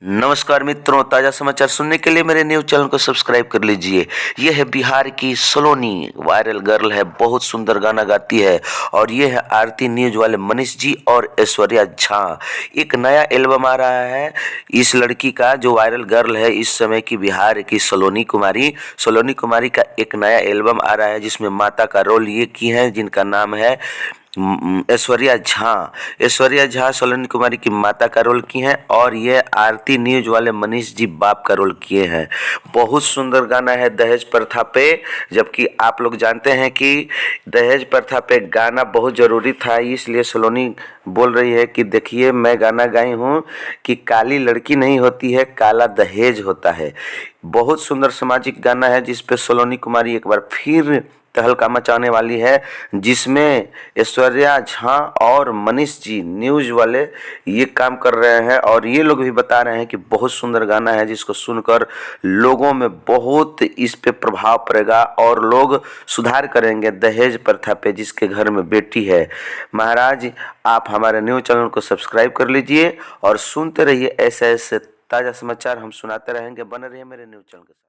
नमस्कार मित्रों, ताजा समाचार सुनने के लिए मेरे न्यूज चैनल को सब्सक्राइब कर लीजिए। यह है बिहार की सलोनी, वायरल गर्ल है, बहुत सुंदर गाना गाती है। और ये है आरती न्यूज वाले मनीष जी और ऐश्वर्या झा। एक नया एल्बम आ रहा है इस लड़की का, जो वायरल गर्ल है इस समय की, बिहार की सलोनी कुमारी का एक नया एल्बम आ रहा है जिसमें माता का रोल ये की है, जिनका नाम है ऐश्वर्या झा सलोनी कुमारी की माता का रोल की हैं। और ये आरती न्यूज वाले मनीष जी बाप का रोल किए हैं। बहुत सुंदर गाना है दहेज प्रथा पे, जबकि आप लोग जानते हैं कि दहेज प्रथा पे गाना बहुत ज़रूरी था। इसलिए सलोनी बोल रही है कि देखिए, मैं गाना गाई हूँ कि काली लड़की नहीं होती है, काला दहेज होता है। बहुत सुंदर सामाजिक गाना है जिस पे सलोनी कुमारी एक बार फिर तहलका मचाने वाली है, जिसमें ऐश्वर्या झा और मनीष जी न्यूज वाले ये काम कर रहे हैं। और ये लोग भी बता रहे हैं कि बहुत सुंदर गाना है, जिसको सुनकर लोगों में बहुत इस पे प्रभाव पड़ेगा और लोग सुधार करेंगे दहेज प्रथा पे, जिसके घर में बेटी है। महाराज, आप हमारे न्यूज चैनल को सब्सक्राइब कर लीजिए और सुनते रहिए ऐसे ऐसे ताज़ा समाचार हम सुनाते रहेंगे। बने रहिए मेरे न्यूज चैनल के साथ।